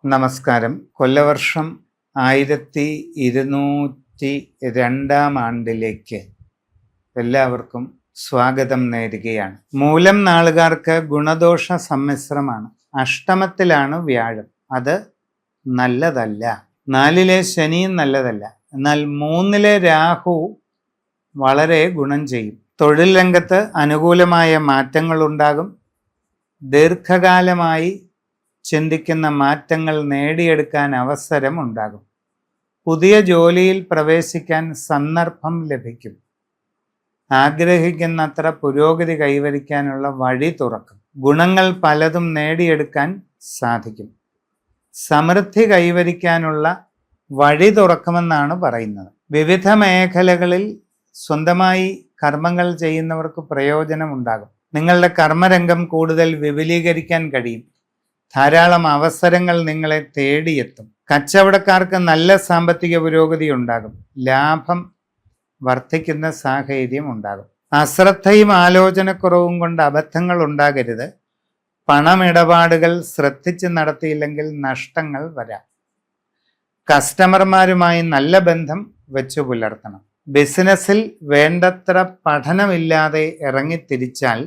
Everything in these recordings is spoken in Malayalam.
നമസ്കാരം. കൊല്ലവർഷം 1202 എല്ലാവർക്കും സ്വാഗതം നേരുകയാണ്. മൂലം നാളുകാർക്ക് ഗുണദോഷ സമ്മിശ്രമാണ്. അഷ്ടമത്തിലാണ് വ്യാഴം, അത് നല്ലതല്ല. 4-ലെ ശനിയും നല്ലതല്ല. എന്നാൽ 3-ലെ രാഹു വളരെ ഗുണം ചെയ്യും. തൊഴിൽ രംഗത്ത് അനുകൂലമായ മാറ്റങ്ങൾ ഉണ്ടാകും. ദീർഘകാലമായി ചിന്തിക്കുന്ന മാറ്റങ്ങൾ നേടിയെടുക്കാൻ അവസരം ഉണ്ടാകും. പുതിയ ജോലിയിൽ പ്രവേശിക്കാൻ സന്ദർഭം ലഭിക്കും. ആഗ്രഹിക്കുന്നത്ര പുരോഗതി കൈവരിക്കാനുള്ള വഴി തുറക്കും. ഗുണങ്ങൾ പലതും നേടിയെടുക്കാൻ സാധിക്കും. സമൃദ്ധി കൈവരിക്കാനുള്ള വഴി തുറക്കുമെന്നാണ് പറയുന്നത്. വിവിധ മേഖലകളിൽ സ്വന്തമായി കർമ്മങ്ങൾ ചെയ്യുന്നവർക്ക് പ്രയോജനമുണ്ടാകും. നിങ്ങളുടെ കർമ്മരംഗം കൂടുതൽ വിപുലീകരിക്കാൻ കഴിയും. ധാരാളം അവസരങ്ങൾ നിങ്ങളെ തേടിയെത്തും. കച്ചവടക്കാർക്ക് നല്ല സാമ്പത്തിക പുരോഗതി ഉണ്ടാകും. ലാഭം വർദ്ധിക്കുന്ന സാഹചര്യം ഉണ്ടാകും. അശ്രദ്ധയും ആലോചനക്കുറവും കൊണ്ട് അബദ്ധങ്ങൾ ഉണ്ടാകരുത്. പണമിടപാടുകൾ ശ്രദ്ധിച്ച് നടത്തിയില്ലെങ്കിൽ നഷ്ടങ്ങൾ വരാം. കസ്റ്റമർമാരുമായി നല്ല ബന്ധം വെച്ചു പുലർത്തണം. ബിസിനസ്സിൽ വേണ്ടത്ര പഠനമില്ലാതെ ഇറങ്ങിത്തിരിച്ചാൽ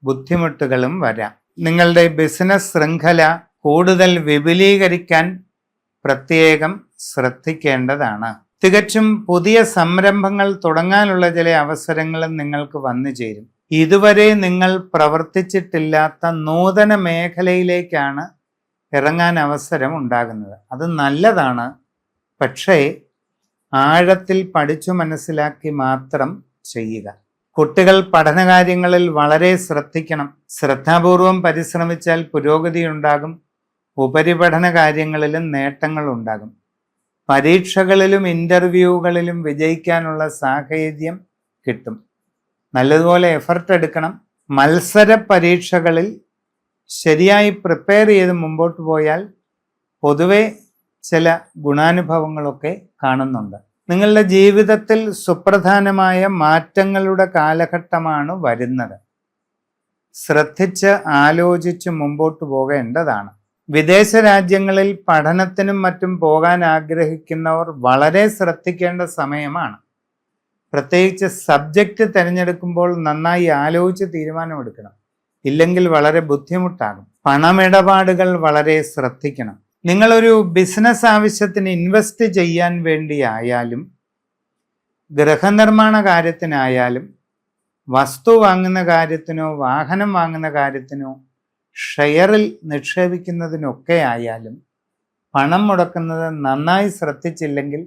ബുദ്ധിമുട്ടുകളും വരാം. നിങ്ങളുടെ ബിസിനസ് ശൃംഖല കൂടുതൽ വിപുലീകരിക്കാൻ പ്രത്യേകം ശ്രദ്ധിക്കേണ്ടതാണ്. തികച്ചും പുതിയ സംരംഭങ്ങൾ തുടങ്ങാനുള്ള ചില അവസരങ്ങളും നിങ്ങൾക്ക് വന്നു ചേരും. ഇതുവരെ നിങ്ങൾ പ്രവർത്തിച്ചിട്ടില്ലാത്ത നൂതന മേഖലയിലേക്കാണ് ഇറങ്ങാൻ അവസരം ഉണ്ടാകുന്നത്. അത് നല്ലതാണ്. പക്ഷേ ആഴത്തിൽ പഠിച്ചു മനസ്സിലാക്കി മാത്രം ചെയ്യുക. കുട്ടികൾ പഠനകാര്യങ്ങളിൽ വളരെ ശ്രദ്ധിക്കണം. ശ്രദ്ധാപൂർവം പരിശ്രമിച്ചാൽ പുരോഗതി ഉണ്ടാകും. ഉപരിപഠന കാര്യങ്ങളിലും നേട്ടങ്ങൾ ഉണ്ടാകും. പരീക്ഷകളിലും ഇൻ്റർവ്യൂകളിലും വിജയിക്കാനുള്ള സാഹചര്യം കിട്ടും. നല്ലതുപോലെ എഫർട്ട് എടുക്കണം. മത്സര പരീക്ഷകളിൽ ശരിയായി പ്രിപ്പയർ ചെയ്ത് മുമ്പോട്ട് പോയാൽ പൊതുവെ ചില ഗുണാനുഭവങ്ങളൊക്കെ കാണുന്നുണ്ട്. നിങ്ങളുടെ ജീവിതത്തിൽ സുപ്രധാനമായ മാറ്റങ്ങളുടെ കാലഘട്ടമാണ് വരുന്നത്. ശ്രദ്ധിച്ച് ആലോചിച്ച് മുമ്പോട്ട് പോകേണ്ടതാണ്. വിദേശ രാജ്യങ്ങളിൽ പഠനത്തിനും മറ്റും പോകാൻ ആഗ്രഹിക്കുന്നവർ വളരെ ശ്രദ്ധിക്കേണ്ട സമയമാണ്. പ്രത്യേകിച്ച് സബ്ജക്റ്റ് തിരഞ്ഞെടുക്കുമ്പോൾ നന്നായി ആലോചിച്ച് തീരുമാനമെടുക്കണം. ഇല്ലെങ്കിൽ വളരെ ബുദ്ധിമുട്ടാകും. പണമിടപാടുകൾ വളരെ ശ്രദ്ധിക്കണം. നിങ്ങളൊരു ബിസിനസ് ആവശ്യത്തിന് ഇൻവെസ്റ്റ് ചെയ്യാൻ വേണ്ടിയായാലും ഗൃഹനിർമ്മാണ കാര്യത്തിനായാലും വസ്തു വാങ്ങുന്ന കാര്യത്തിനോ വാഹനം വാങ്ങുന്ന കാര്യത്തിനോ ഷെയറിൽ നിക്ഷേപിക്കുന്നതിനൊക്കെ ആയാലും പണം മുടക്കുന്നത് നന്നായി ശ്രദ്ധിച്ചില്ലെങ്കിൽ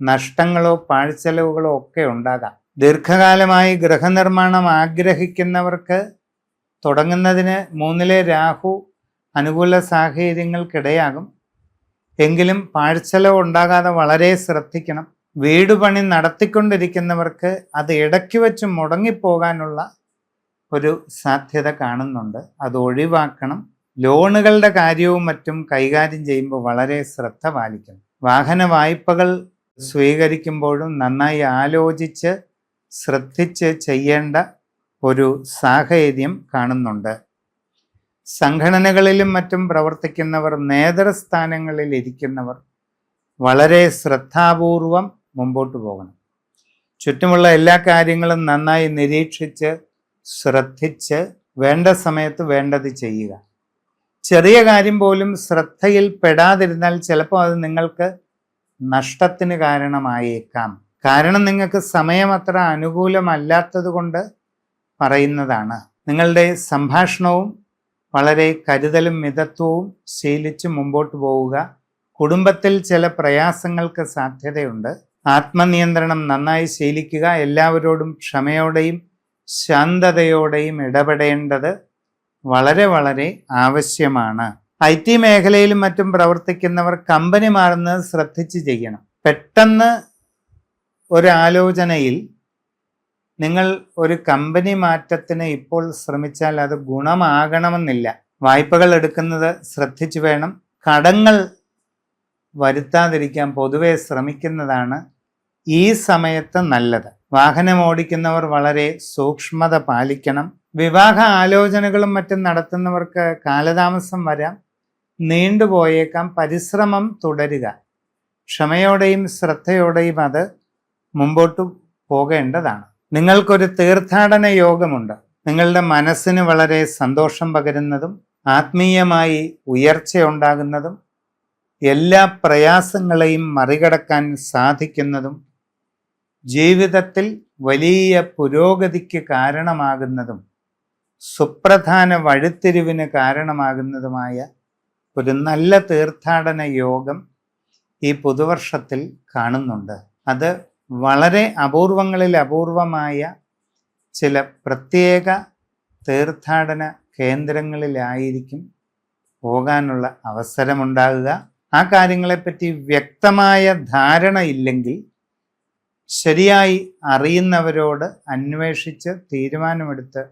നഷ്ടങ്ങളോ പാഴ്ചെലവുകളോ ഒക്കെ ഉണ്ടാകാം. ദീർഘകാലമായി ഗൃഹനിർമ്മാണം ആഗ്രഹിക്കുന്നവർക്ക് തുടങ്ങുന്നതിന് 3-ലെ രാഹു അനുകൂല സാഹചര്യങ്ങൾക്കിടയാകും. എങ്കിലും പാഴ്ചെലവ് ഉണ്ടാകാതെ വളരെ ശ്രദ്ധിക്കണം. വീട് പണി നടത്തിക്കൊണ്ടിരിക്കുന്നവർക്ക് അത് ഇടയ്ക്ക് വെച്ച് മുടങ്ങിപ്പോകാനുള്ള ഒരു സാധ്യത കാണുന്നുണ്ട്. അത് ഒഴിവാക്കണം. ലോണുകളുടെ കാര്യവും മറ്റും കൈകാര്യം ചെയ്യുമ്പോൾ വളരെ ശ്രദ്ധ പാലിക്കണം. വാഹന വായ്പകൾ സ്വീകരിക്കുമ്പോഴും നന്നായി ആലോചിച്ച് ശ്രദ്ധിച്ച് ചെയ്യേണ്ട ഒരു സാഹചര്യം കാണുന്നുണ്ട്. സംഘടനകളിലും മറ്റും പ്രവർത്തിക്കുന്നവർ, നേതൃസ്ഥാനങ്ങളിൽ ഇരിക്കുന്നവർ വളരെ ശ്രദ്ധാപൂർവം മുമ്പോട്ട് പോകണം. ചുറ്റുമുള്ള എല്ലാ കാര്യങ്ങളും നന്നായി നിരീക്ഷിച്ച് ശ്രദ്ധിച്ച് വേണ്ട സമയത്ത് വേണ്ടത് ചെയ്യുക. ചെറിയ കാര്യം പോലും ശ്രദ്ധയിൽ പെടാതിരുന്നാൽ ചിലപ്പോൾ അത് നിങ്ങൾക്ക് നഷ്ടത്തിന് കാരണമായേക്കാം. കാരണം നിങ്ങൾക്ക് സമയം അത്ര അനുകൂലമല്ലാത്തത് കൊണ്ട് പറയുന്നതാണ്. നിങ്ങളുടെ സംഭാഷണവും വളരെ കരുതലും മിതത്വവും ശീലിച്ച് മുമ്പോട്ട് പോവുക. കുടുംബത്തിൽ ചില പ്രയാസങ്ങൾക്ക് സാധ്യതയുണ്ട്. ആത്മനിയന്ത്രണം നന്നായി ശീലിക്കുക. എല്ലാവരോടും ക്ഷമയോടെയും ശാന്തതയോടെയും ഇടപെടേണ്ടത് വളരെ വളരെ ആവശ്യമാണ്. IT മേഖലയിലും മറ്റും പ്രവർത്തിക്കുന്നവർ കമ്പനി മാറുന്നത് ശ്രദ്ധിച്ച് ചെയ്യണം. പെട്ടെന്ന് ഒരാലോചനയിൽ നിങ്ങൾ ഒരു കമ്പനി മാറ്റത്തിന് ഇപ്പോൾ ശ്രമിച്ചാൽ അത് ഗുണമാകണമെന്നില്ല. വായ്പകൾ എടുക്കുന്നത് ശ്രദ്ധിച്ചു വേണം. കടങ്ങൾ വരുത്താതിരിക്കാൻ പൊതുവെ ശ്രമിക്കുന്നതാണ് ഈ സമയത്ത് നല്ലത്. വാഹനം ഓടിക്കുന്നവർ വളരെ സൂക്ഷ്മത പാലിക്കണം. വിവാഹ ആലോചനകളും മറ്റും നടത്തുന്നവർക്ക് കാലതാമസം വരാം. നീണ്ടുപോയേക്കാം. പരിശ്രമം തുടരുക. ക്ഷമയോടെയും ശ്രദ്ധയോടെയും അത് മുമ്പോട്ട് പോകേണ്ടതാണ്. നിങ്ങൾക്കൊരു തീർത്ഥാടന യോഗമുണ്ട്. നിങ്ങളുടെ മനസ്സിന് വളരെ സന്തോഷം പകരുന്നതും ആത്മീയമായി ഉയർച്ചയുണ്ടാകുന്നതും എല്ലാ പ്രയാസങ്ങളെയും മറികടക്കാൻ സാധിക്കുന്നതും ജീവിതത്തിൽ വലിയ പുരോഗതിക്ക് കാരണമാകുന്നതും സുപ്രധാന വഴിത്തിരിവിന് കാരണമാകുന്നതുമായ ഒരു നല്ല തീർത്ഥാടന യോഗം ഈ പുതുവർഷത്തിൽ കാണുന്നുണ്ട്. അത് വളരെ അപൂർവങ്ങളിൽ അപൂർവമായ ചില പ്രത്യേക തീർത്ഥാടന കേന്ദ്രങ്ങളിലായിരിക്കും പോകാനുള്ള അവസരമുണ്ടാകുക. ആ കാര്യങ്ങളെപ്പറ്റി വ്യക്തമായ ധാരണ ഇല്ലെങ്കിൽ ശരിയായി അറിയുന്നവരോട് അന്വേഷിച്ച് തീരുമാനമെടുത്ത്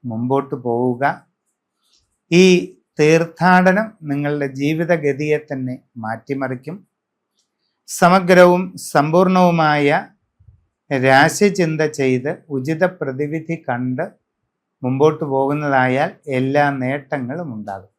മുമ്പോട്ട് പോവുക. ഈ തീർത്ഥാടനം നിങ്ങളുടെ ജീവിതഗതിയെ തന്നെ മാറ്റിമറിക്കും. സമഗ്രവും സമ്പൂർണവുമായ രാശിചിന്ത ചെയ്ത് ഉചിത പ്രതിവിധി കണ്ട് മുമ്പോട്ട് പോകുന്നതായാൽ എല്ലാ നേട്ടങ്ങളും ഉണ്ടാകും.